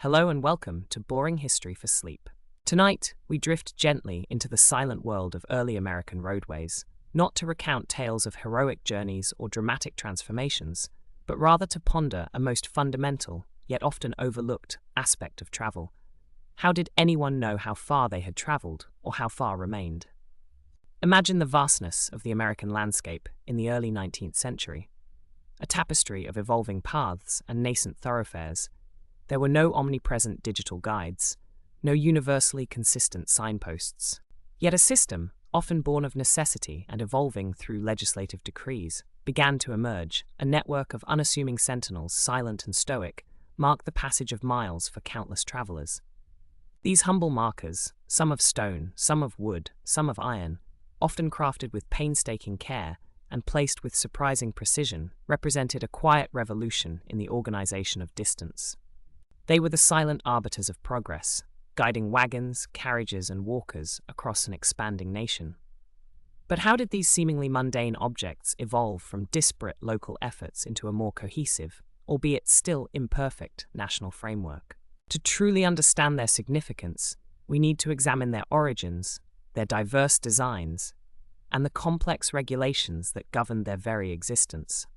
Hello and welcome to Boring History for Sleep. Tonight, we drift gently into the silent world of early American roadways, not to recount tales of heroic journeys or dramatic transformations, but rather to ponder a most fundamental, yet often overlooked, aspect of travel. How did anyone know how far they had traveled, or how far remained? Imagine the vastness of the American landscape in the early 19th century. A tapestry of evolving paths and nascent thoroughfares. There were no omnipresent digital guides, no universally consistent signposts. Yet a system, often born of necessity and evolving through legislative decrees, began to emerge. A network of unassuming sentinels, silent and stoic, marked the passage of miles for countless travelers. These humble markers, some of stone, some of wood, some of iron, often crafted with painstaking care and placed with surprising precision, represented a quiet revolution in the organization of distance. They were the silent arbiters of progress, guiding wagons, carriages, and walkers across an expanding nation. But how did these seemingly mundane objects evolve from disparate local efforts into a more cohesive, albeit still imperfect, national framework? To truly understand their significance, we need to examine their origins, their diverse designs, and the complex regulations that governed their very existence.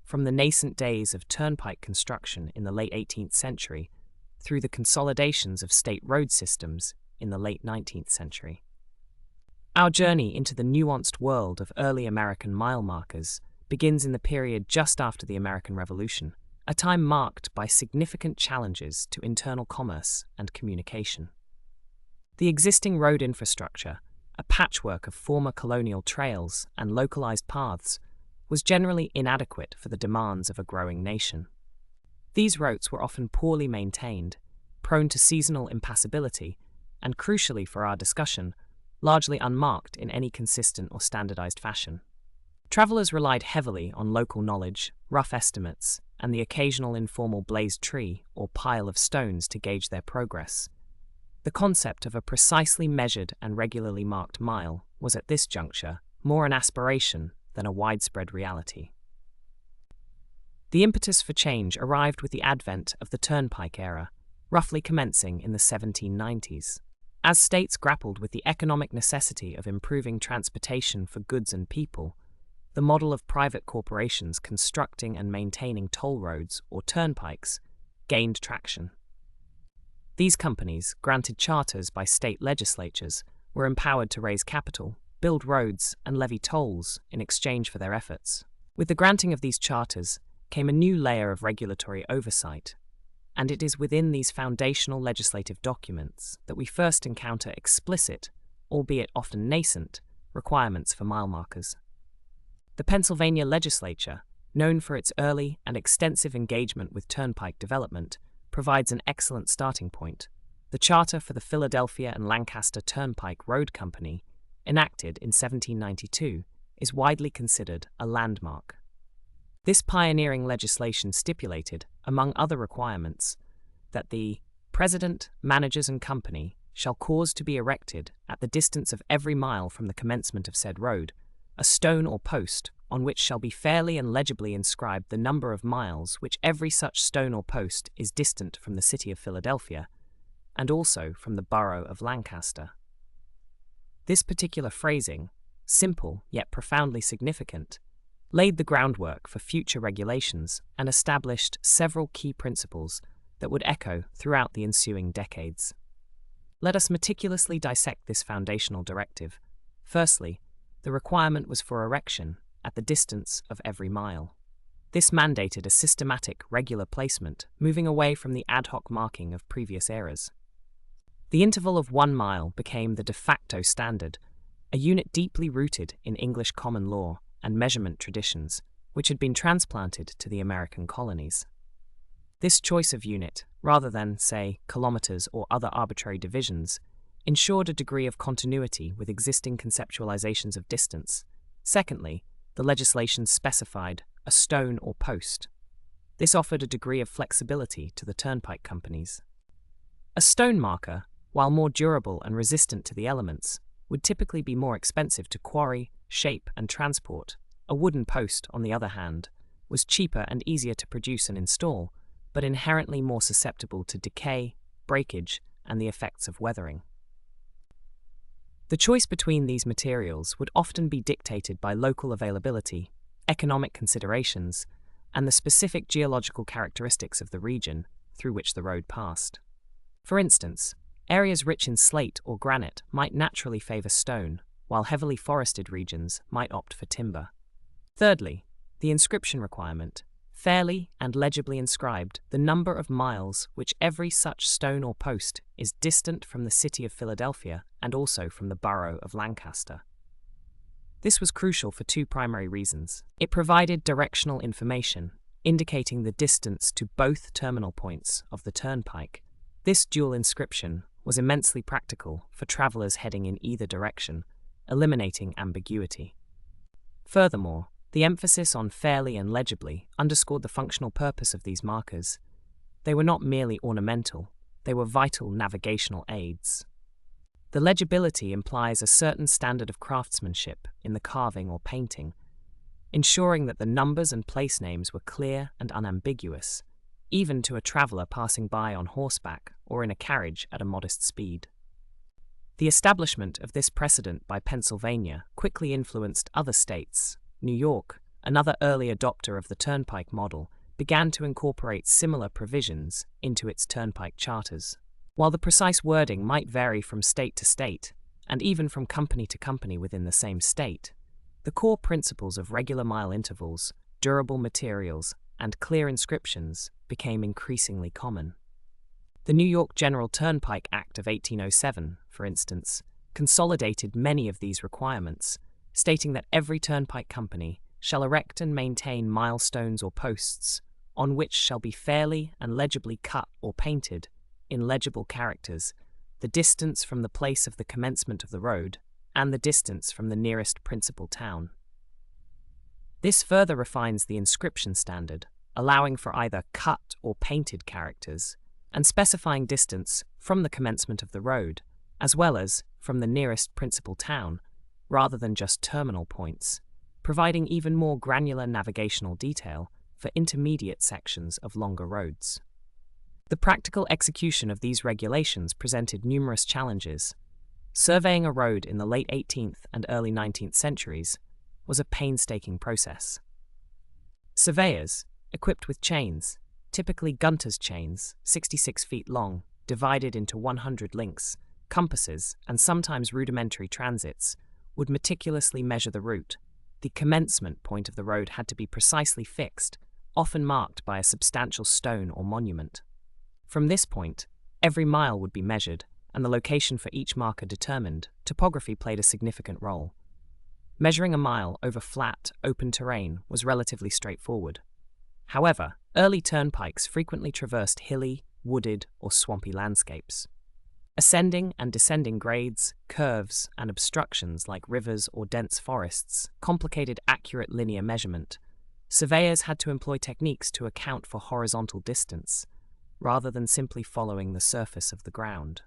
From the nascent days of turnpike construction in the late 18th century through the consolidations of state road systems in the late 19th century. Our journey into the nuanced world of early American mile markers begins in the period just after the American Revolution, a time marked by significant challenges to internal commerce and communication. The existing road infrastructure, a patchwork of former colonial trails and localized paths, was generally inadequate for the demands of a growing nation. These routes were often poorly maintained, prone to seasonal impassability, and crucially for our discussion, largely unmarked in any consistent or standardized fashion. Travelers relied heavily on local knowledge, rough estimates, and the occasional informal blazed tree or pile of stones to gauge their progress. The concept of a precisely measured and regularly marked mile was at this juncture more an aspiration than a widespread reality. The impetus for change arrived with the advent of the turnpike era, roughly commencing in the 1790s. As states grappled with the economic necessity of improving transportation for goods and people, the model of private corporations constructing and maintaining toll roads or turnpikes gained traction. These companies, granted charters by state legislatures, were empowered to raise capital, build roads, and levy tolls in exchange for their efforts. With the granting of these charters came a new layer of regulatory oversight, and it is within these foundational legislative documents that we first encounter explicit, albeit often nascent, requirements for mile markers. The Pennsylvania legislature, known for its early and extensive engagement with turnpike development, provides an excellent starting point. The Charter for the Philadelphia and Lancaster Turnpike Road Company, enacted in 1792, is widely considered a landmark. This pioneering legislation stipulated, among other requirements, that the President, Managers and Company shall cause to be erected, at the distance of every mile from the commencement of said road, a stone or post on which shall be fairly and legibly inscribed the number of miles which every such stone or post is distant from the city of Philadelphia, and also from the borough of Lancaster. This particular phrasing, simple yet profoundly significant, laid the groundwork for future regulations and established several key principles that would echo throughout the ensuing decades. Let us meticulously dissect this foundational directive. Firstly, the requirement was for erection at the distance of every mile. This mandated a systematic, regular placement, moving away from the ad hoc marking of previous eras. The interval of 1 mile became the de facto standard, a unit deeply rooted in English common law and measurement traditions, which had been transplanted to the American colonies. This choice of unit, rather than, say, kilometers or other arbitrary divisions, ensured a degree of continuity with existing conceptualizations of distance. Secondly, the legislation specified a stone or post. This offered a degree of flexibility to the turnpike companies. A stone marker, while more durable and resistant to the elements, would typically be more expensive to quarry, shape, and transport. A wooden post, on the other hand, was cheaper and easier to produce and install, but inherently more susceptible to decay, breakage, and the effects of weathering. The choice between these materials would often be dictated by local availability, economic considerations, and the specific geological characteristics of the region through which the road passed. For instance, areas rich in slate or granite might naturally favor stone, while heavily forested regions might opt for timber. Thirdly, the inscription requirement, fairly and legibly inscribed the number of miles which every such stone or post is distant from the city of Philadelphia and also from the borough of Lancaster. This was crucial for two primary reasons. It provided directional information, indicating the distance to both terminal points of the turnpike. This dual inscription was immensely practical for travelers heading in either direction, eliminating ambiguity. Furthermore, the emphasis on fairly and legibly underscored the functional purpose of these markers. They were not merely ornamental, they were vital navigational aids. The legibility implies a certain standard of craftsmanship in the carving or painting, ensuring that the numbers and place names were clear and unambiguous, even to a traveler passing by on horseback or in a carriage at a modest speed. The establishment of this precedent by Pennsylvania quickly influenced other states. New York, another early adopter of the turnpike model, began to incorporate similar provisions into its turnpike charters. While the precise wording might vary from state to state, and even from company to company within the same state, the core principles of regular mile intervals, durable materials, and clear inscriptions became increasingly common. The New York General Turnpike Act of 1807, for instance, consolidated many of these requirements, stating that every turnpike company shall erect and maintain milestones or posts, on which shall be fairly and legibly cut or painted, in legible characters, the distance from the place of the commencement of the road, and the distance from the nearest principal town. This further refines the inscription standard, allowing for either cut or painted characters, and specifying distance from the commencement of the road, as well as from the nearest principal town, rather than just terminal points, providing even more granular navigational detail for intermediate sections of longer roads. The practical execution of these regulations presented numerous challenges. Surveying a road in the late 18th and early 19th centuries was a painstaking process. Surveyors, equipped with chains, typically Gunter's chains, 66 feet long, divided into 100 links, compasses, and sometimes rudimentary transits, would meticulously measure the route. The commencement point of the road had to be precisely fixed, often marked by a substantial stone or monument. From this point, every mile would be measured, and the location for each marker determined. Topography played a significant role. Measuring a mile over flat, open terrain was relatively straightforward. However, early turnpikes frequently traversed hilly, wooded, or swampy landscapes. Ascending and descending grades, curves, and obstructions like rivers or dense forests complicated accurate linear measurement. Surveyors had to employ techniques to account for horizontal distance, rather than simply following the surface of the ground.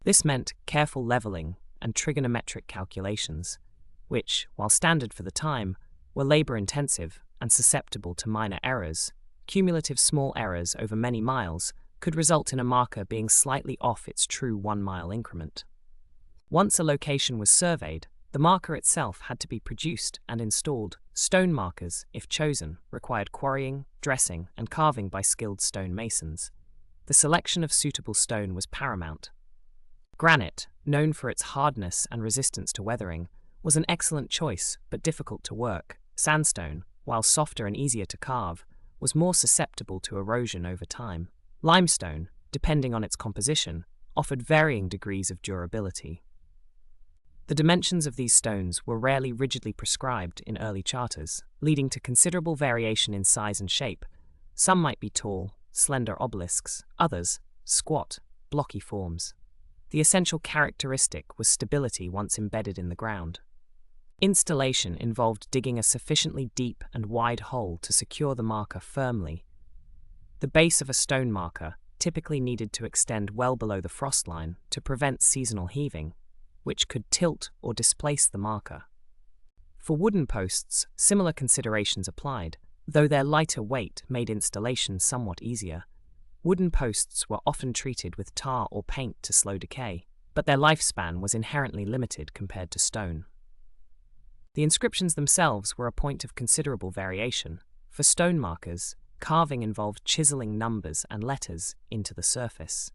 This meant careful leveling and trigonometric calculations, which, while standard for the time, were labor-intensive and susceptible to minor errors. Cumulative small errors over many miles could result in a marker being slightly off its true 1-mile increment. Once a location was surveyed, the marker itself had to be produced and installed. Stone markers, if chosen, required quarrying, dressing, and carving by skilled stone masons. The selection of suitable stone was paramount. Granite, known for its hardness and resistance to weathering, was an excellent choice but difficult to work. Sandstone, while softer and easier to carve, was more susceptible to erosion over time. Limestone, depending on its composition, offered varying degrees of durability. The dimensions of these stones were rarely rigidly prescribed in early charters, leading to considerable variation in size and shape. Some might be tall, slender obelisks, others, squat, blocky forms. The essential characteristic was stability once embedded in the ground. Installation involved digging a sufficiently deep and wide hole to secure the marker firmly. The base of a stone marker typically needed to extend well below the frost line to prevent seasonal heaving, which could tilt or displace the marker. For wooden posts, similar considerations applied. Though their lighter weight made installation somewhat easier, wooden posts were often treated with tar or paint to slow decay, but their lifespan was inherently limited compared to stone. The inscriptions themselves were a point of considerable variation. For stone markers, carving involved chiseling numbers and letters into the surface.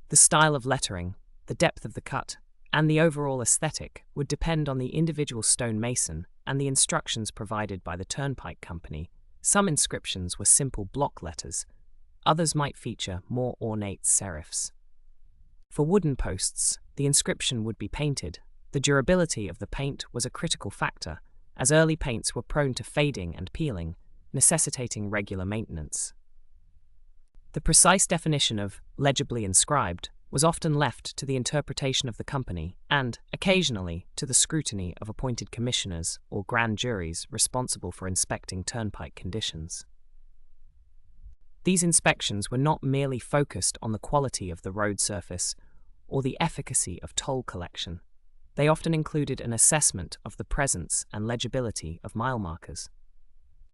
The style of lettering, the depth of the cut, and the overall aesthetic would depend on the individual stonemason and the instructions provided by the turnpike company. Some inscriptions were simple block letters, others might feature more ornate serifs. For wooden posts, the inscription would be painted. The durability of the paint was a critical factor, as early paints were prone to fading and peeling, necessitating regular maintenance. The precise definition of legibly inscribed was often left to the interpretation of the company and, occasionally, to the scrutiny of appointed commissioners or grand juries responsible for inspecting turnpike conditions. These inspections were not merely focused on the quality of the road surface or the efficacy of toll collection. They often included an assessment of the presence and legibility of mile markers.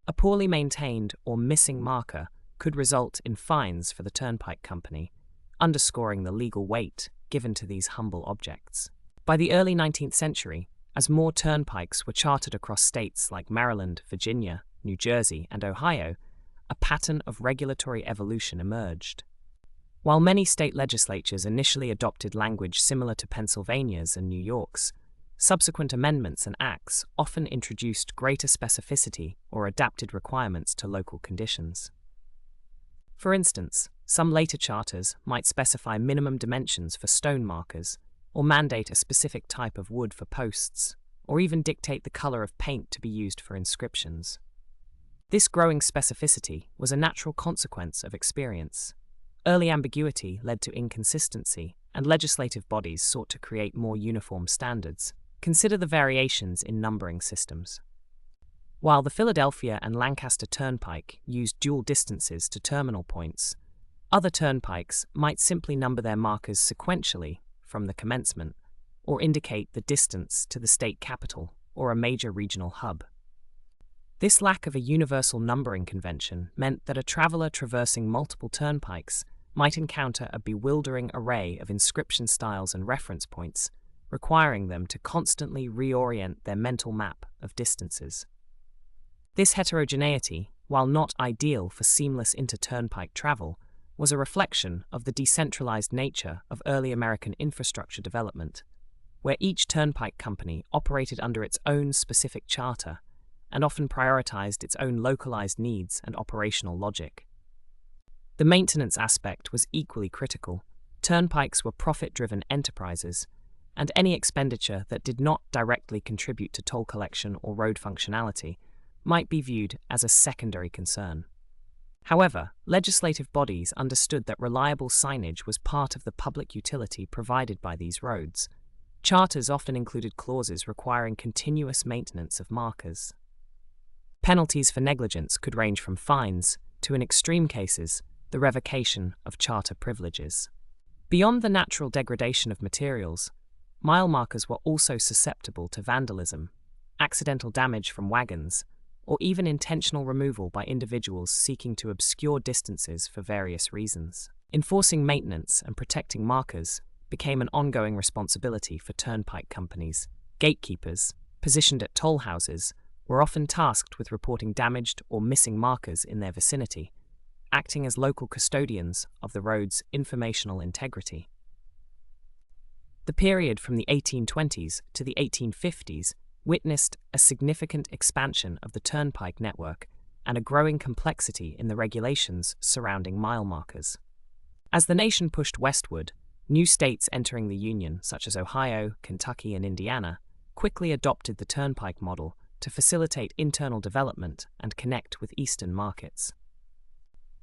A poorly maintained or missing marker could result in fines for the turnpike company, underscoring the legal weight given to these humble objects. By the early 19th century, as more turnpikes were chartered across states like Maryland, Virginia, New Jersey, and Ohio, a pattern of regulatory evolution emerged. While many state legislatures initially adopted language similar to Pennsylvania's and New York's, subsequent amendments and acts often introduced greater specificity or adapted requirements to local conditions. For instance, some later charters might specify minimum dimensions for stone markers, or mandate a specific type of wood for posts, or even dictate the color of paint to be used for inscriptions. This growing specificity was a natural consequence of experience. Early ambiguity led to inconsistency, and legislative bodies sought to create more uniform standards. Consider the variations in numbering systems. While the Philadelphia and Lancaster Turnpike used dual distances to terminal points, other turnpikes might simply number their markers sequentially from the commencement, or indicate the distance to the state capital or a major regional hub. This lack of a universal numbering convention meant that a traveler traversing multiple turnpikes might encounter a bewildering array of inscription styles and reference points, requiring them to constantly reorient their mental map of distances. This heterogeneity, while not ideal for seamless inter-turnpike travel, was a reflection of the decentralized nature of early American infrastructure development, where each turnpike company operated under its own specific charter and often prioritized its own localized needs and operational logic. The maintenance aspect was equally critical. Turnpikes were profit-driven enterprises, and any expenditure that did not directly contribute to toll collection or road functionality might be viewed as a secondary concern. However, legislative bodies understood that reliable signage was part of the public utility provided by these roads. Charters often included clauses requiring continuous maintenance of markers. Penalties for negligence could range from fines to, in extreme cases, the revocation of charter privileges. Beyond the natural degradation of materials, mile markers were also susceptible to vandalism, accidental damage from wagons, or even intentional removal by individuals seeking to obscure distances for various reasons. Enforcing maintenance and protecting markers became an ongoing responsibility for turnpike companies. Gatekeepers, positioned at toll houses, were often tasked with reporting damaged or missing markers in their vicinity, acting as local custodians of the road's informational integrity. The period from the 1820s to the 1850s witnessed a significant expansion of the turnpike network and a growing complexity in the regulations surrounding mile markers. As the nation pushed westward, new states entering the Union, such as Ohio, Kentucky, and Indiana, quickly adopted the turnpike model to facilitate internal development and connect with eastern markets.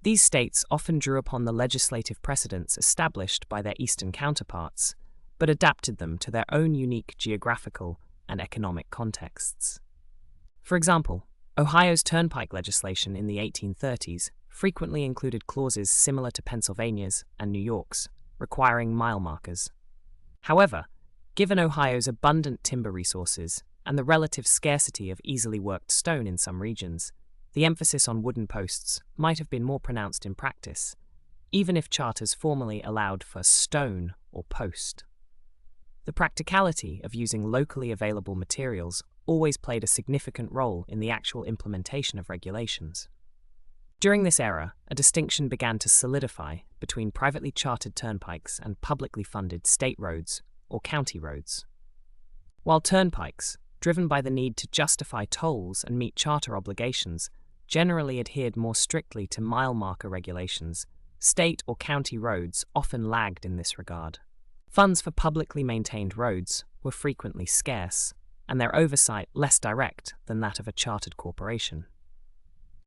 These states often drew upon the legislative precedents established by their eastern counterparts, but adapted them to their own unique geographical and economic contexts. For example, Ohio's turnpike legislation in the 1830s frequently included clauses similar to Pennsylvania's and New York's, requiring mile markers. However, given Ohio's abundant timber resources and the relative scarcity of easily worked stone in some regions, the emphasis on wooden posts might have been more pronounced in practice, even if charters formally allowed for stone or post. The practicality of using locally available materials always played a significant role in the actual implementation of regulations. During this era, a distinction began to solidify between privately chartered turnpikes and publicly funded state roads or county roads. While turnpikes, driven by the need to justify tolls and meet charter obligations, generally adhered more strictly to mile marker regulations, state or county roads often lagged in this regard. Funds for publicly maintained roads were frequently scarce, and their oversight less direct than that of a chartered corporation.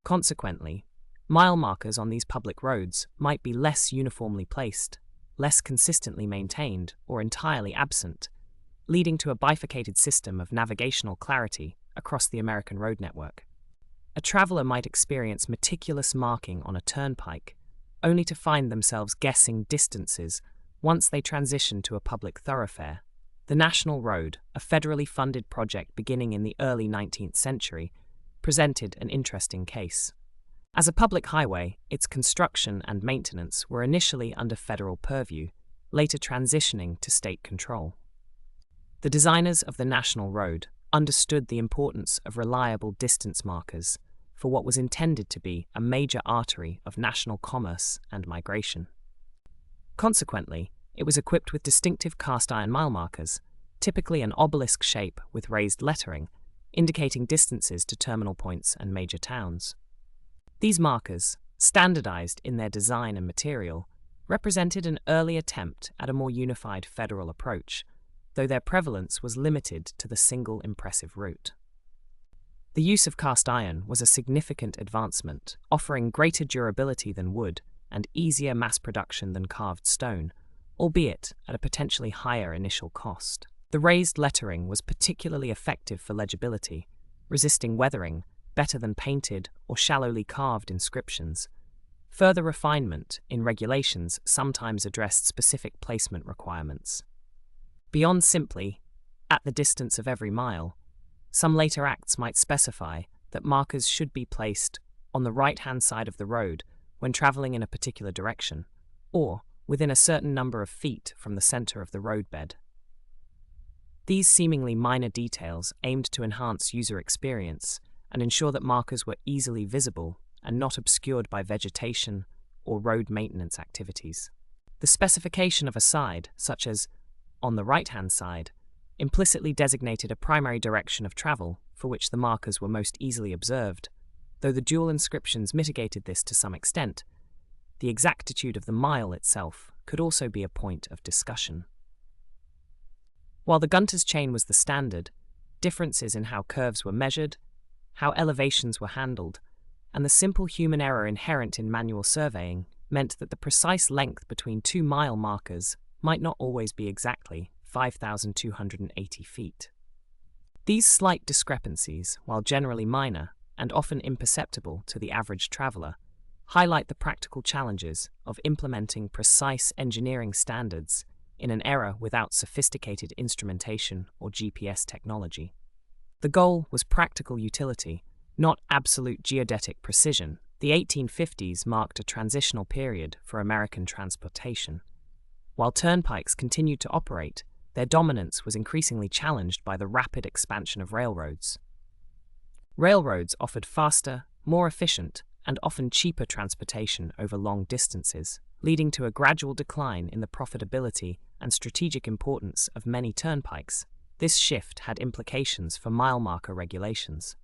Consequently, mile markers on these public roads might be less uniformly placed, less consistently maintained, or entirely absent, leading to a bifurcated system of navigational clarity across the American road network. A traveler might experience meticulous marking on a turnpike, only to find themselves guessing distances once they transition to a public thoroughfare. The National Road, a federally funded project beginning in the early 19th century, presented an interesting case. As a public highway, its construction and maintenance were initially under federal purview, later transitioning to state control. The designers of the National Road understood the importance of reliable distance markers for what was intended to be a major artery of national commerce and migration. Consequently, it was equipped with distinctive cast-iron mile markers, typically an obelisk shape with raised lettering, indicating distances to terminal points and major towns. These markers, standardized in their design and material, represented an early attempt at a more unified federal approach, though their prevalence was limited to the single impressive route. The use of cast iron was a significant advancement, offering greater durability than wood and easier mass production than carved stone, albeit at a potentially higher initial cost. The raised lettering was particularly effective for legibility, resisting weathering better than painted or shallowly carved inscriptions. Further refinement in regulations sometimes addressed specific placement requirements. Beyond simply, at the distance of every mile, some later acts might specify that markers should be placed on the right-hand side of the road when traveling in a particular direction, or within a certain number of feet from the center of the roadbed. These seemingly minor details aimed to enhance user experience and ensure that markers were easily visible and not obscured by vegetation or road maintenance activities. The specification of a side, such as on the right-hand side, implicitly designated a primary direction of travel for which the markers were most easily observed, though the dual inscriptions mitigated this to some extent. The exactitude of the mile itself could also be a point of discussion. While the Gunter's chain was the standard, differences in how curves were measured, how elevations were handled, and the simple human error inherent in manual surveying meant that the precise length between 2 mile markers might not always be exactly 5,280 feet. These slight discrepancies, while generally minor and often imperceptible to the average traveler, highlight the practical challenges of implementing precise engineering standards in an era without sophisticated instrumentation or GPS technology. The goal was practical utility, not absolute geodetic precision. The 1850s marked a transitional period for American transportation. While turnpikes continued to operate, their dominance was increasingly challenged by the rapid expansion of railroads. Railroads offered faster, more efficient, and often cheaper transportation over long distances, leading to a gradual decline in the profitability and strategic importance of many turnpikes. This shift had implications for mile marker regulations.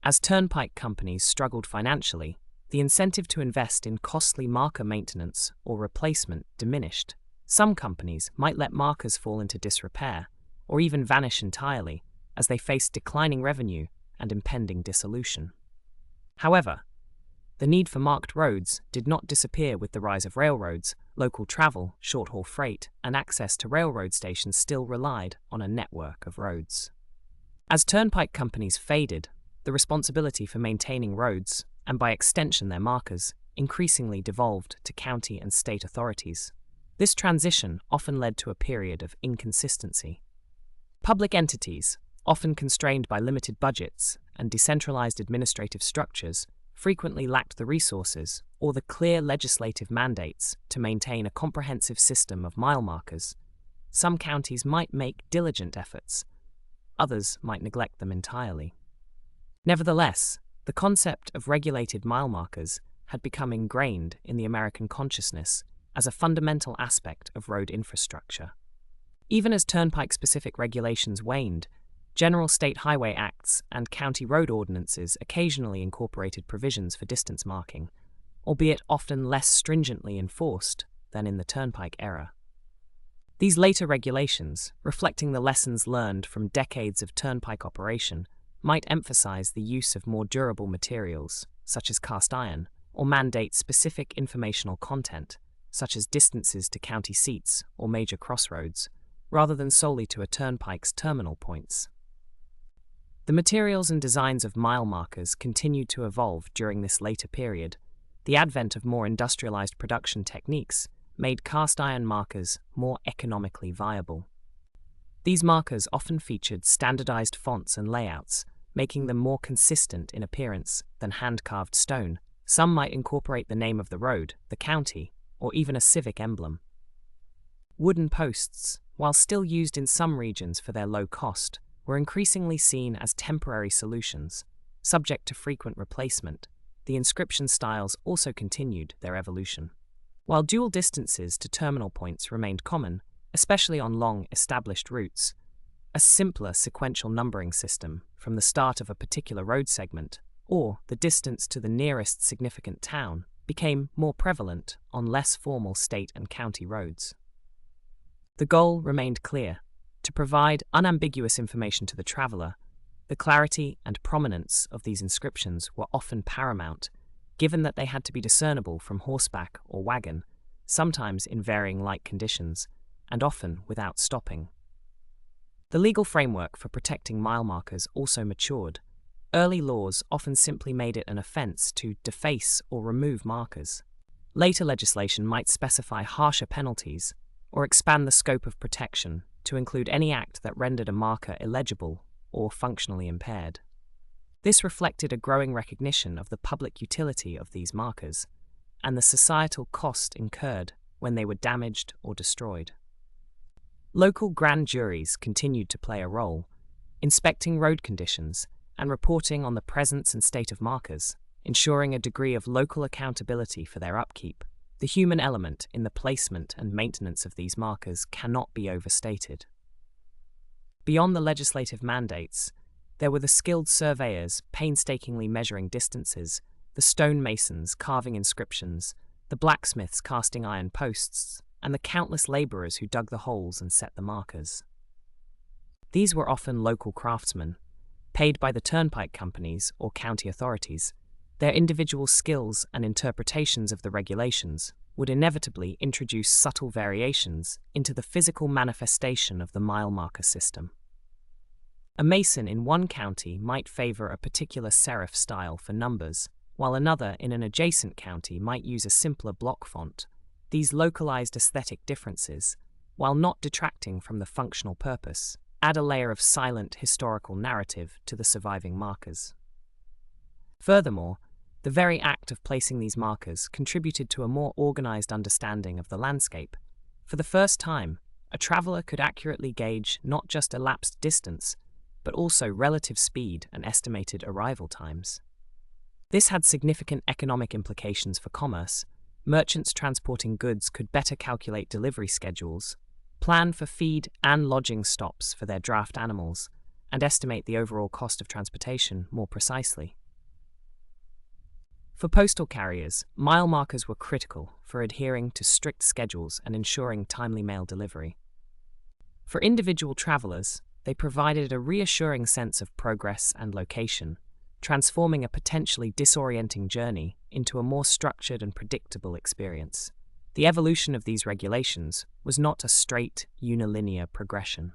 As turnpike companies struggled financially, the incentive to invest in costly marker maintenance or replacement diminished. Some companies might let markers fall into disrepair, or even vanish entirely, as they faced declining revenue and impending dissolution. However, the need for marked roads did not disappear with the rise of railroads. Local travel, short-haul freight, and access to railroad stations still relied on a network of roads. As turnpike companies faded, the responsibility for maintaining roads, and by extension their markers, increasingly devolved to county and state authorities. This transition often led to a period of inconsistency. Public entities, often constrained by limited budgets and decentralized administrative structures, frequently lacked the resources or the clear legislative mandates to maintain a comprehensive system of mile markers. Some counties might make diligent efforts, others might neglect them entirely. Nevertheless, the concept of regulated mile markers had become ingrained in the American consciousness as a fundamental aspect of road infrastructure. Even as turnpike-specific regulations waned, general state highway acts and county road ordinances occasionally incorporated provisions for distance marking, albeit often less stringently enforced than in the turnpike era. These later regulations, reflecting the lessons learned from decades of turnpike operation, might emphasize the use of more durable materials, such as cast iron, or mandate specific informational content, such as distances to county seats or major crossroads, rather than solely to a turnpike's terminal points. The materials and designs of mile markers continued to evolve during this later period. The advent of more industrialized production techniques made cast iron markers more economically viable. These markers often featured standardized fonts and layouts, making them more consistent in appearance than hand-carved stone. Some might incorporate the name of the road, the county, or even a civic emblem. Wooden posts, while still used in some regions for their low cost, were increasingly seen as temporary solutions, subject to frequent replacement. The inscription styles also continued their evolution. While dual distances to terminal points remained common, especially on long, established routes, a simpler sequential numbering system from the start of a particular road segment, or the distance to the nearest significant town, became more prevalent on less formal state and county roads. The goal remained clear: to provide unambiguous information to the traveler. The clarity and prominence of these inscriptions were often paramount, given that they had to be discernible from horseback or wagon, sometimes in varying light conditions, and often without stopping. The legal framework for protecting mile markers also matured. Early laws often simply made it an offense to deface or remove markers. Later legislation might specify harsher penalties or expand the scope of protection to include any act that rendered a marker illegible or functionally impaired. This reflected a growing recognition of the public utility of these markers and the societal cost incurred when they were damaged or destroyed. Local grand juries continued to play a role, inspecting road conditions and reporting on the presence and state of markers, ensuring a degree of local accountability for their upkeep. The human element in the placement and maintenance of these markers cannot be overstated. Beyond the legislative mandates, there were the skilled surveyors painstakingly measuring distances, the stonemasons carving inscriptions, the blacksmiths casting iron posts, and the countless laborers who dug the holes and set the markers. These were often local craftsmen, paid by the turnpike companies or county authorities. Their individual skills and interpretations of the regulations would inevitably introduce subtle variations into the physical manifestation of the mile marker system. A mason in one county might favor a particular serif style for numbers, while another in an adjacent county might use a simpler block font. These localized aesthetic differences, while not detracting from the functional purpose, add a layer of silent historical narrative to the surviving markers. Furthermore, the very act of placing these markers contributed to a more organized understanding of the landscape. For the first time, a traveler could accurately gauge not just elapsed distance, but also relative speed and estimated arrival times. This had significant economic implications for commerce. Merchants transporting goods could better calculate delivery schedules, plan for feed and lodging stops for their draft animals, and estimate the overall cost of transportation more precisely. For postal carriers, mile markers were critical for adhering to strict schedules and ensuring timely mail delivery. For individual travelers, they provided a reassuring sense of progress and location, transforming a potentially disorienting journey into a more structured and predictable experience. The evolution of these regulations was not a straight, unilinear progression.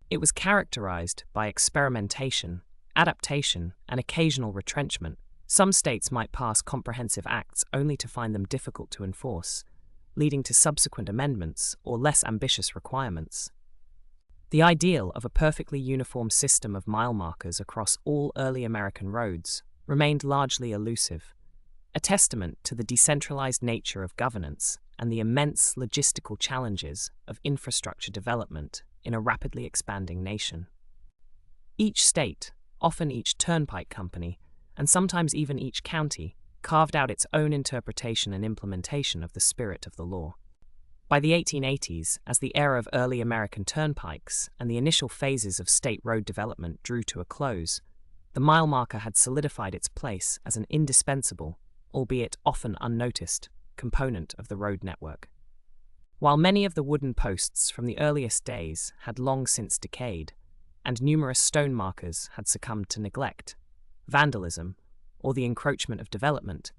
It was characterized by experimentation, adaptation, and occasional retrenchment. Some states might pass comprehensive acts only to find them difficult to enforce, leading to subsequent amendments or less ambitious requirements. The ideal of a perfectly uniform system of mile markers across all early American roads remained largely elusive, a testament to the decentralized nature of governance and the immense logistical challenges of infrastructure development in a rapidly expanding nation. Each state, often each turnpike company, and sometimes even each county, carved out its own interpretation and implementation of the spirit of the law. By the 1880s, as the era of early American turnpikes and the initial phases of state road development drew to a close, the mile marker had solidified its place as an indispensable, albeit often unnoticed, component of the road network. While many of the wooden posts from the earliest days had long since decayed, and numerous stone markers had succumbed to neglect, vandalism, or the encroachment of development,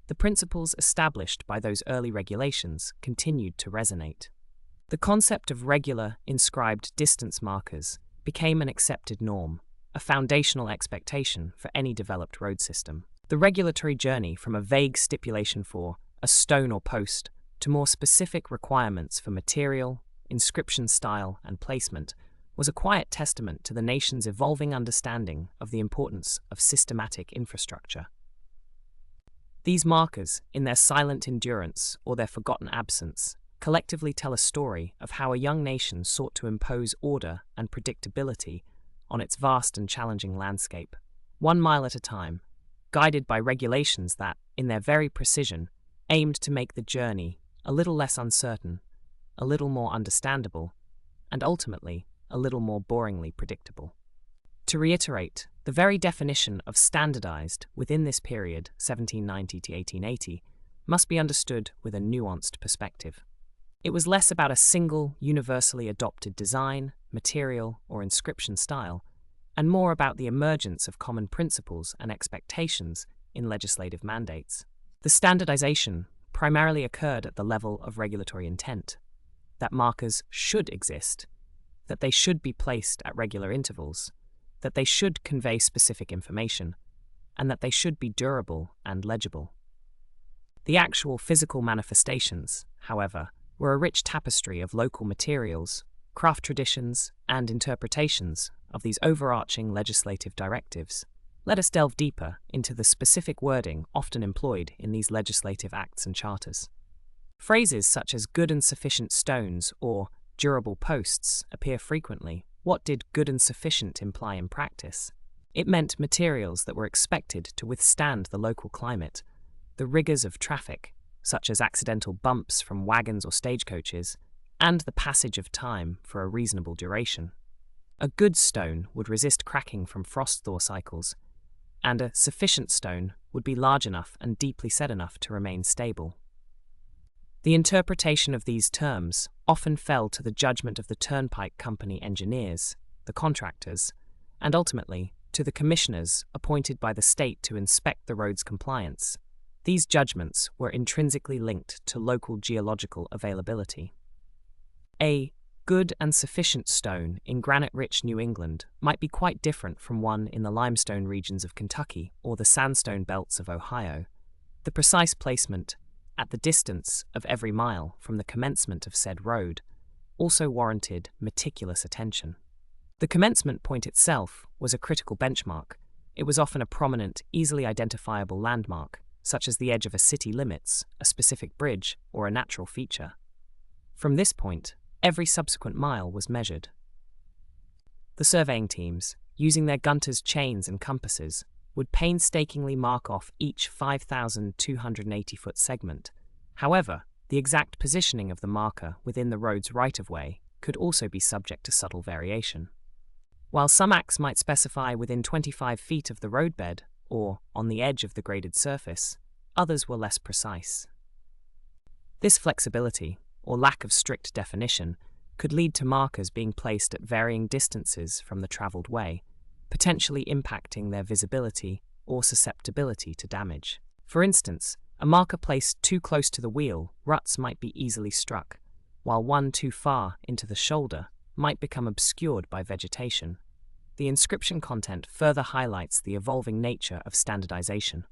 the principles established by those early regulations continued to resonate. The concept of regular, inscribed distance markers became an accepted norm, a foundational expectation for any developed road system. The regulatory journey from a vague stipulation for a stone or post to more specific requirements for material, inscription style, and placement was a quiet testament to the nation's evolving understanding of the importance of systematic infrastructure. These markers, in their silent endurance or their forgotten absence, collectively tell a story of how a young nation sought to impose order and predictability on its vast and challenging landscape, 1 mile at a time, guided by regulations that, in their very precision, aimed to make the journey a little less uncertain, a little more understandable, and ultimately, a little more boringly predictable. To reiterate, the very definition of standardized within this period, 1790 to 1880, must be understood with a nuanced perspective. It was less about a single, universally adopted design, material, or inscription style, and more about the emergence of common principles and expectations in legislative mandates. The standardization primarily occurred at the level of regulatory intent, that markers should exist, that they should be placed at regular intervals, that they should convey specific information, and that they should be durable and legible. The actual physical manifestations, however, were a rich tapestry of local materials, craft traditions, and interpretations of these overarching legislative directives. Let us delve deeper into the specific wording often employed in these legislative acts and charters. Phrases such as good and sufficient stones or durable posts appear frequently. What did good and sufficient imply in practice? It meant materials that were expected to withstand the local climate, the rigors of traffic, such as accidental bumps from wagons or stagecoaches, and the passage of time for a reasonable duration. A good stone would resist cracking from frost thaw cycles, and a sufficient stone would be large enough and deeply set enough to remain stable. The interpretation of these terms often fell to the judgment of the turnpike company engineers, the contractors, and ultimately to the commissioners appointed by the state to inspect the road's compliance. These judgments were intrinsically linked to local geological availability. A good and sufficient stone in granite-rich New England might be quite different from one in the limestone regions of Kentucky or the sandstone belts of Ohio. The precise placement, at the distance of every mile from the commencement of said road, also warranted meticulous attention. The commencement point itself was a critical benchmark. It was often a prominent, easily identifiable landmark, such as the edge of a city limits, a specific bridge, or a natural feature. From this point, every subsequent mile was measured. The surveying teams, using their Gunter's chains and compasses, would painstakingly mark off each 5,280-foot segment. However, the exact positioning of the marker within the road's right-of-way could also be subject to subtle variation. While some acts might specify within 25 feet of the roadbed or on the edge of the graded surface, others were less precise. This flexibility, or lack of strict definition, could lead to markers being placed at varying distances from the traveled way, potentially impacting their visibility or susceptibility to damage. For instance, a marker placed too close to the wheel, ruts might be easily struck, while one too far into the shoulder might become obscured by vegetation. The inscription content further highlights the evolving nature of standardization.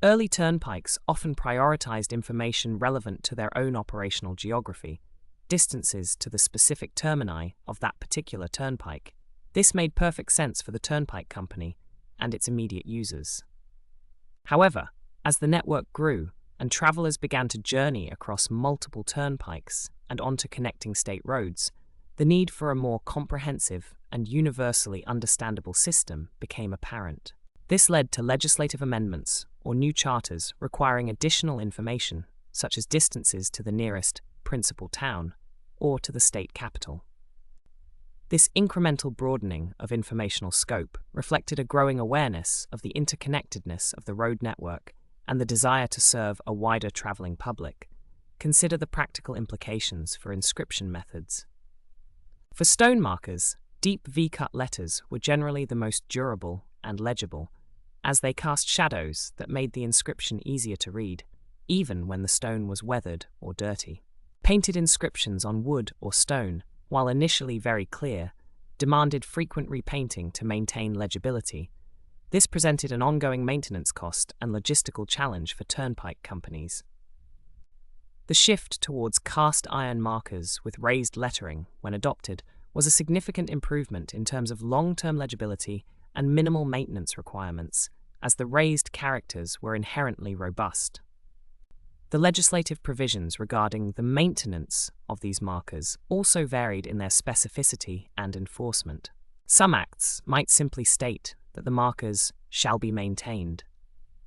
Early turnpikes often prioritized information relevant to their own operational geography, distances to the specific termini of that particular turnpike. This made perfect sense for the turnpike company and its immediate users. However, as the network grew and travelers began to journey across multiple turnpikes and onto connecting state roads, the need for a more comprehensive and universally understandable system became apparent. This led to legislative amendments or new charters requiring additional information, such as distances to the nearest principal town or to the state capital. This incremental broadening of informational scope reflected a growing awareness of the interconnectedness of the road network and the desire to serve a wider traveling public. Consider the practical implications for inscription methods. For stone markers, deep V-cut letters were generally the most durable and legible, as they cast shadows that made the inscription easier to read, even when the stone was weathered or dirty. Painted inscriptions on wood or stone, while initially very clear, demanded frequent repainting to maintain legibility. This presented an ongoing maintenance cost and logistical challenge for turnpike companies. The shift towards cast iron markers with raised lettering, when adopted, was a significant improvement in terms of long-term legibility and minimal maintenance requirements, as the raised characters were inherently robust. The legislative provisions regarding the maintenance of these markers also varied in their specificity and enforcement. Some acts might simply state that the markers shall be maintained.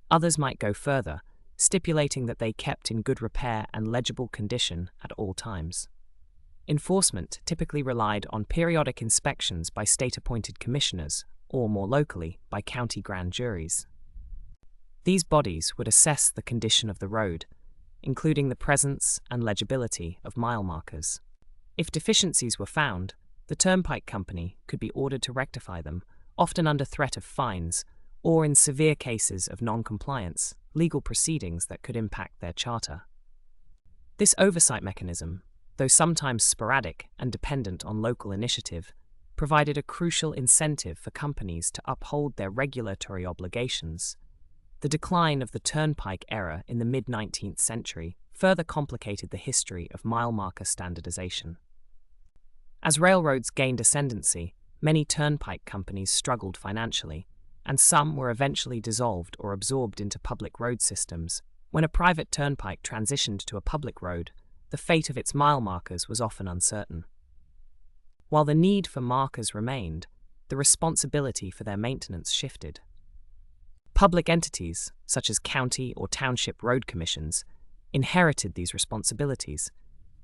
Others might go further, stipulating that they kept in good repair and legible condition at all times. Enforcement typically relied on periodic inspections by state-appointed commissioners, or more locally, by county grand juries. These bodies would assess the condition of the road, including the presence and legibility of mile markers. If deficiencies were found, the turnpike company could be ordered to rectify them, often under threat of fines, or in severe cases of non-compliance, legal proceedings that could impact their charter. This oversight mechanism, though sometimes sporadic and dependent on local initiative, provided a crucial incentive for companies to uphold their regulatory obligations. The decline of the turnpike era in the mid-19th century further complicated the history of mile marker standardization. As railroads gained ascendancy, many turnpike companies struggled financially, and some were eventually dissolved or absorbed into public road systems. When a private turnpike transitioned to a public road, the fate of its mile markers was often uncertain. While the need for markers remained, the responsibility for their maintenance shifted. Public entities, such as county or township road commissions, inherited these responsibilities,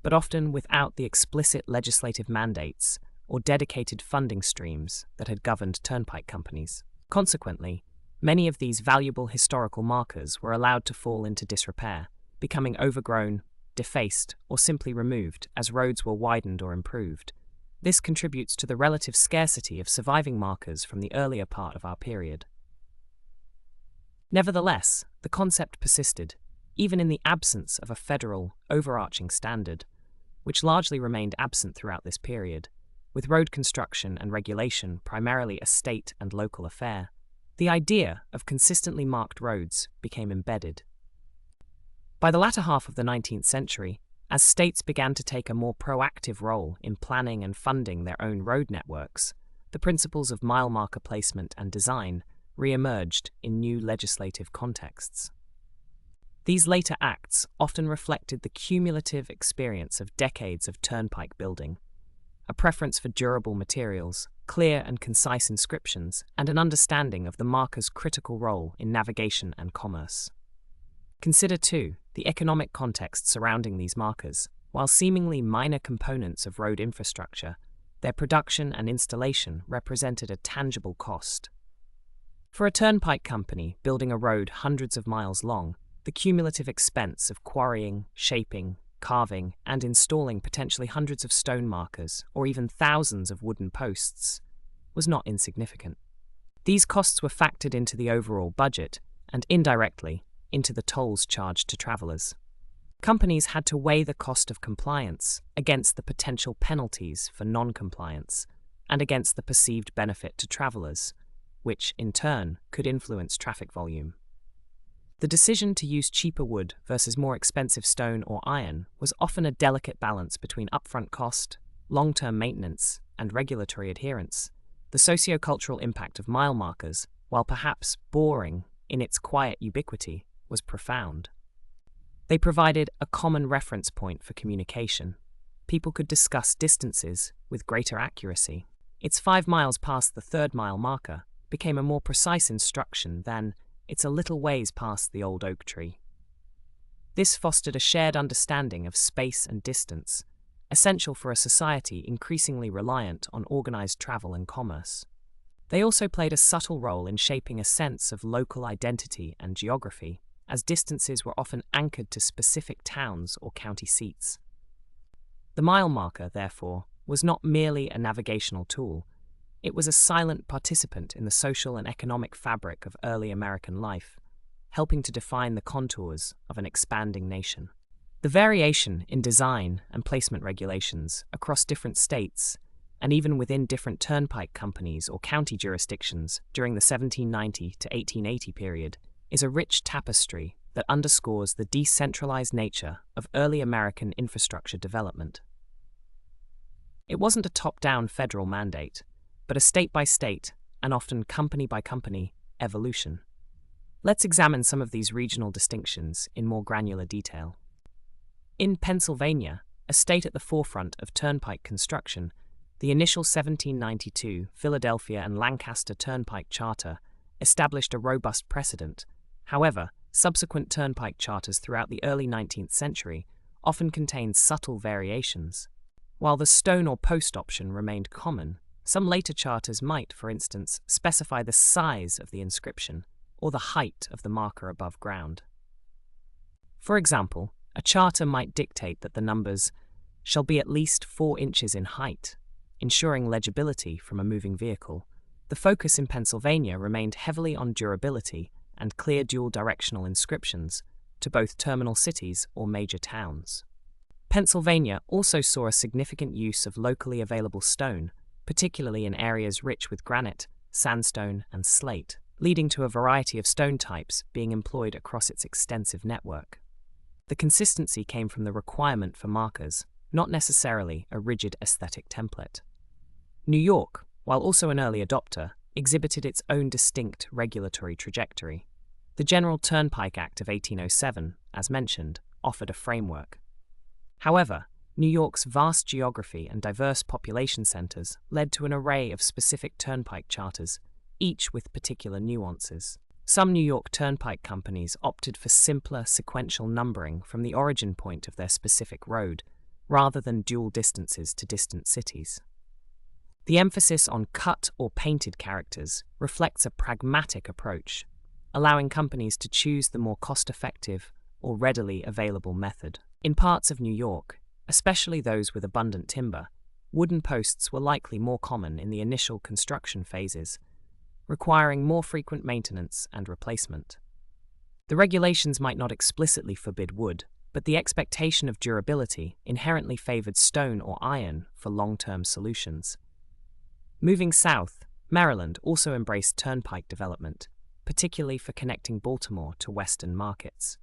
but often without the explicit legislative mandates or dedicated funding streams that had governed turnpike companies. Consequently, many of these valuable historical markers were allowed to fall into disrepair, becoming overgrown, defaced, or simply removed as roads were widened or improved. This contributes to the relative scarcity of surviving markers from the earlier part of our period. Nevertheless, the concept persisted, even in the absence of a federal, overarching standard, which largely remained absent throughout this period. With road construction and regulation primarily a state and local affair, the idea of consistently marked roads became embedded. By the latter half of the 19th century, as states began to take a more proactive role in planning and funding their own road networks, the principles of mile marker placement and design re-emerged in new legislative contexts. These later acts often reflected the cumulative experience of decades of turnpike building, a preference for durable materials, clear and concise inscriptions, and an understanding of the marker's critical role in navigation and commerce. Consider, too, the economic context surrounding these markers. While seemingly minor components of road infrastructure, their production and installation represented a tangible cost. For a turnpike company building a road hundreds of miles long, the cumulative expense of quarrying, shaping, carving, and installing potentially hundreds of stone markers, or even thousands of wooden posts, was not insignificant. These costs were factored into the overall budget, and indirectly, into the tolls charged to travelers. Companies had to weigh the cost of compliance against the potential penalties for non-compliance, and against the perceived benefit to travelers, which, in turn, could influence traffic volume. The decision to use cheaper wood versus more expensive stone or iron was often a delicate balance between upfront cost, long-term maintenance, and regulatory adherence. The socio-cultural impact of mile markers, while perhaps boring in its quiet ubiquity, was profound. They provided a common reference point for communication. People could discuss distances with greater accuracy. It's 5 miles past the 3rd mile marker became a more precise instruction than it's a little ways past the old oak tree. This fostered a shared understanding of space and distance, essential for a society increasingly reliant on organized travel and commerce. They also played a subtle role in shaping a sense of local identity and geography, as distances were often anchored to specific towns or county seats. The mile marker, therefore, was not merely a navigational tool. It was a silent participant in the social and economic fabric of early American life, helping to define the contours of an expanding nation. The variation in design and placement regulations across different states, and even within different turnpike companies or county jurisdictions during the 1790 to 1880 period, is a rich tapestry that underscores the decentralized nature of early American infrastructure development. It wasn't a top-down federal mandate, but a state-by-state, and often company-by-company, evolution. Let's examine some of these regional distinctions in more granular detail. In Pennsylvania, a state at the forefront of turnpike construction, the initial 1792 Philadelphia and Lancaster Turnpike Charter established a robust precedent. However, subsequent turnpike charters throughout the early 19th century often contained subtle variations. While the stone or post option remained common, some later charters might, for instance, specify the size of the inscription or the height of the marker above ground. For example, a charter might dictate that the numbers shall be at least 4 inches in height, ensuring legibility from a moving vehicle. The focus in Pennsylvania remained heavily on durability and clear dual-directional inscriptions to both terminal cities or major towns. Pennsylvania also saw a significant use of locally available stone, particularly in areas rich with granite, sandstone, and slate, leading to a variety of stone types being employed across its extensive network. The consistency came from the requirement for markers, not necessarily a rigid aesthetic template. New York, while also an early adopter, exhibited its own distinct regulatory trajectory. The General Turnpike Act of 1807, as mentioned, offered a framework. However, New York's vast geography and diverse population centers led to an array of specific turnpike charters, each with particular nuances. Some New York turnpike companies opted for simpler sequential numbering from the origin point of their specific road, rather than dual distances to distant cities. The emphasis on cut or painted characters reflects a pragmatic approach, allowing companies to choose the more cost-effective or readily available method. In parts of New York, especially those with abundant timber, wooden posts were likely more common in the initial construction phases, requiring more frequent maintenance and replacement. The regulations might not explicitly forbid wood, but the expectation of durability inherently favored stone or iron for long-term solutions. Moving south, Maryland also embraced turnpike development, particularly for connecting Baltimore to western markets.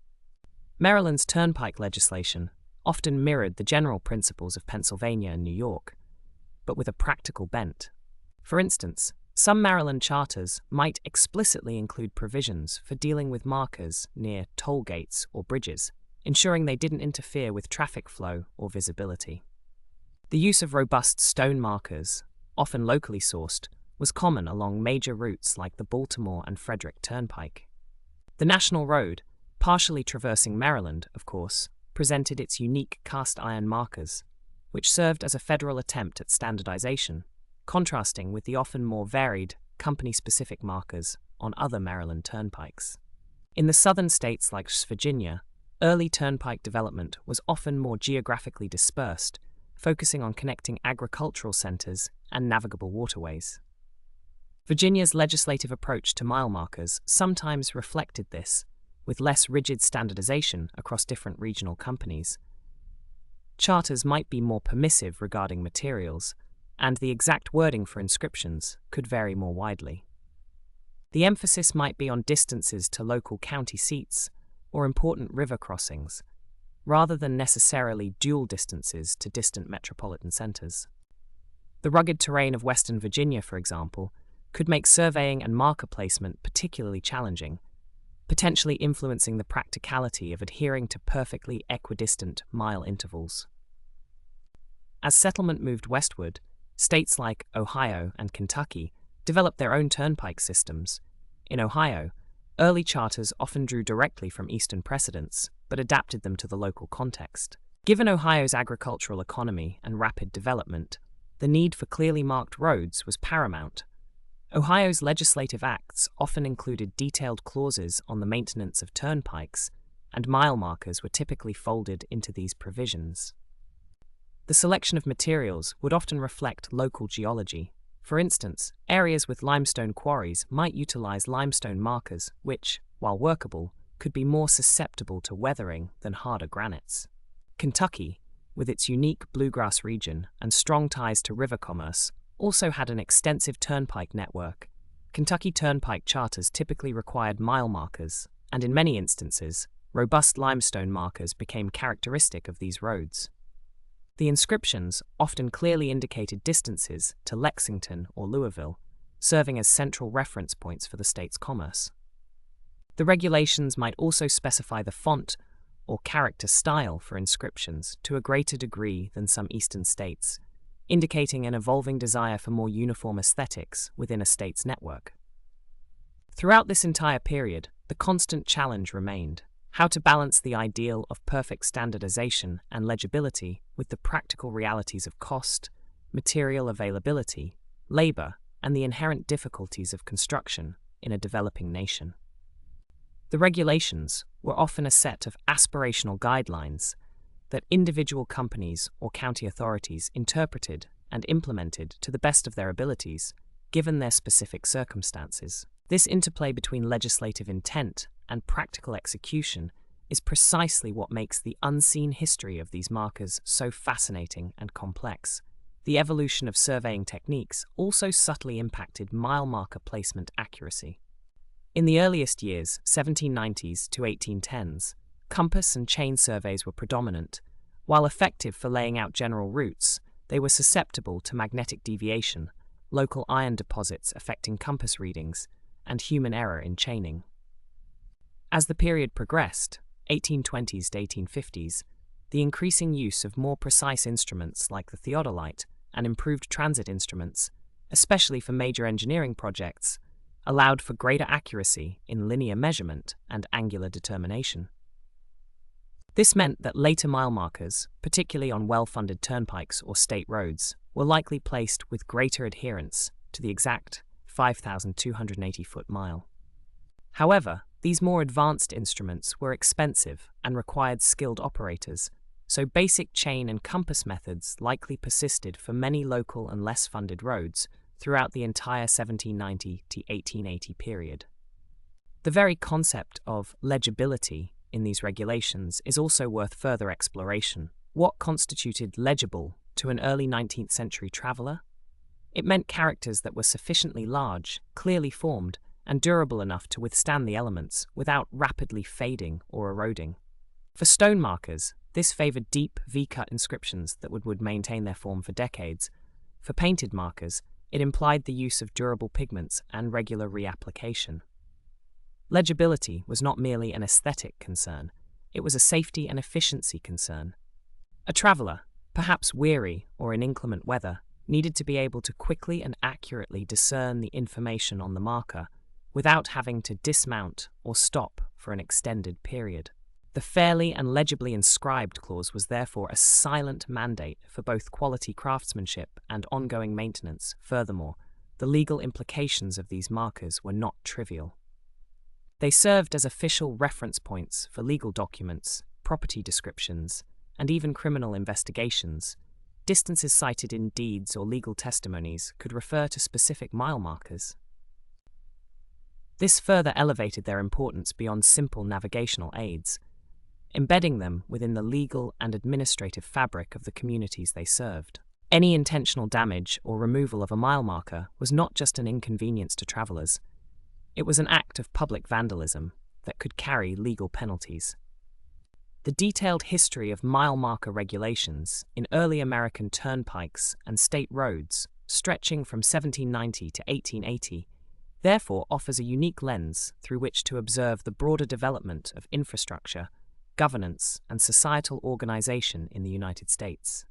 Maryland's turnpike legislation often mirrored the general principles of Pennsylvania and New York, but with a practical bent. For instance, some Maryland charters might explicitly include provisions for dealing with markers near toll gates or bridges, ensuring they didn't interfere with traffic flow or visibility. The use of robust stone markers, often locally sourced, was common along major routes like the Baltimore and Frederick Turnpike. The National Road, partially traversing Maryland, of course, presented its unique cast iron markers, which served as a federal attempt at standardization, contrasting with the often more varied, company-specific markers on other Maryland turnpikes. In the southern states like Virginia, early turnpike development was often more geographically dispersed, focusing on connecting agricultural centers and navigable waterways. Virginia's legislative approach to mile markers sometimes reflected this, with less rigid standardization across different regional companies. Charters might be more permissive regarding materials, and the exact wording for inscriptions could vary more widely. The emphasis might be on distances to local county seats or important river crossings, rather than necessarily dual distances to distant metropolitan centers. The rugged terrain of Western Virginia, for example, could make surveying and marker placement particularly challenging, potentially influencing the practicality of adhering to perfectly equidistant mile intervals. As settlement moved westward, states like Ohio and Kentucky developed their own turnpike systems. In Ohio, early charters often drew directly from Eastern precedents, but adapted them to the local context. Given Ohio's agricultural economy and rapid development, the need for clearly marked roads was paramount. Ohio's legislative acts often included detailed clauses on the maintenance of turnpikes, and mile markers were typically folded into these provisions. The selection of materials would often reflect local geology. For instance, areas with limestone quarries might utilize limestone markers which, while workable, could be more susceptible to weathering than harder granites. Kentucky, with its unique bluegrass region and strong ties to river commerce, also had an extensive turnpike network. Kentucky turnpike charters typically required mile markers, and in many instances, robust limestone markers became characteristic of these roads. The inscriptions often clearly indicated distances to Lexington or Louisville, serving as central reference points for the state's commerce. The regulations might also specify the font or character style for inscriptions to a greater degree than some eastern states, indicating an evolving desire for more uniform aesthetics within a state's network. Throughout this entire period, the constant challenge remained: how to balance the ideal of perfect standardization and legibility with the practical realities of cost, material availability, labor, and the inherent difficulties of construction in a developing nation. The regulations were often a set of aspirational guidelines that individual companies or county authorities interpreted and implemented to the best of their abilities, given their specific circumstances. This interplay between legislative intent and practical execution is precisely what makes the unseen history of these markers so fascinating and complex. The evolution of surveying techniques also subtly impacted mile marker placement accuracy. In the earliest years, 1790s to 1810s, compass and chain surveys were predominant. While effective for laying out general routes, they were susceptible to magnetic deviation, local iron deposits affecting compass readings, and human error in chaining. As the period progressed, 1820s to 1850s, the increasing use of more precise instruments like the theodolite and improved transit instruments, especially for major engineering projects, allowed for greater accuracy in linear measurement and angular determination. This meant that later mile markers, particularly on well-funded turnpikes or state roads, were likely placed with greater adherence to the exact 5,280-foot mile. However, these more advanced instruments were expensive and required skilled operators, so basic chain and compass methods likely persisted for many local and less funded roads throughout the entire 1790 to 1880 period. The very concept of legibility in these regulations is also worth further exploration. What constituted legible to an early 19th century traveler? It meant characters that were sufficiently large, clearly formed, and durable enough to withstand the elements without rapidly fading or eroding. For stone markers, this favored deep V-cut inscriptions that would maintain their form for decades. For painted markers, it implied the use of durable pigments and regular reapplication. Legibility was not merely an aesthetic concern, it was a safety and efficiency concern. A traveler, perhaps weary or in inclement weather, needed to be able to quickly and accurately discern the information on the marker without having to dismount or stop for an extended period. The fairly and legibly inscribed clause was therefore a silent mandate for both quality craftsmanship and ongoing maintenance. Furthermore, the legal implications of these markers were not trivial. They served as official reference points for legal documents, property descriptions, and even criminal investigations. Distances cited in deeds or legal testimonies could refer to specific mile markers. This further elevated their importance beyond simple navigational aids, embedding them within the legal and administrative fabric of the communities they served. Any intentional damage or removal of a mile marker was not just an inconvenience to travelers. It was an act of public vandalism that could carry legal penalties. The detailed history of mile marker regulations in early American turnpikes and state roads, stretching from 1790 to 1880, therefore offers a unique lens through which to observe the broader development of infrastructure, governance, and societal organization in the United States.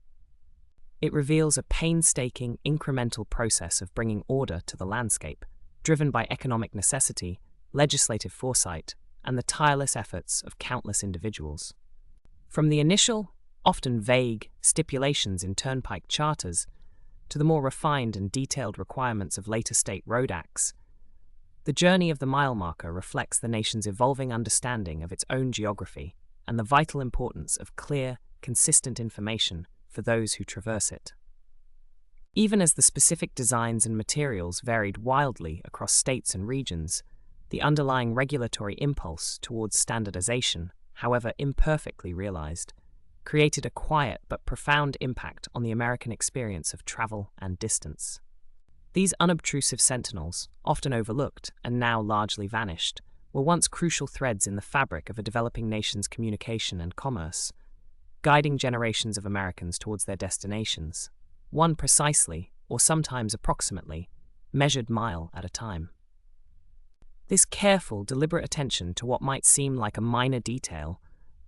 It reveals a painstaking, incremental process of bringing order to the landscape, driven by economic necessity, legislative foresight, and the tireless efforts of countless individuals. From the initial, often vague, stipulations in turnpike charters to the more refined and detailed requirements of later state road acts, the journey of the mile marker reflects the nation's evolving understanding of its own geography and the vital importance of clear, consistent information for those who traverse it. Even as the specific designs and materials varied wildly across states and regions, the underlying regulatory impulse towards standardization, however imperfectly realized, created a quiet but profound impact on the American experience of travel and distance. These unobtrusive sentinels, often overlooked and now largely vanished, were once crucial threads in the fabric of a developing nation's communication and commerce, guiding generations of Americans towards their destinations, one precisely, or sometimes approximately, measured mile at a time. This careful, deliberate attention to what might seem like a minor detail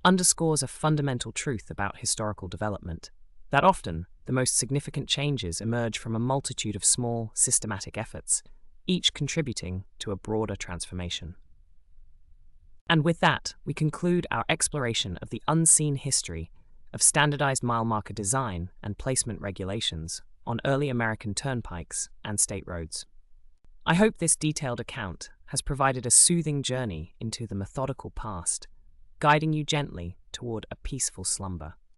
underscores a fundamental truth about historical development, that often the most significant changes emerge from a multitude of small, systematic efforts, each contributing to a broader transformation. And with that, we conclude our exploration of the unseen history of standardized mile marker design and placement regulations on early American turnpikes and state roads. I hope this detailed account has provided a soothing journey into the methodical past, guiding you gently toward a peaceful slumber.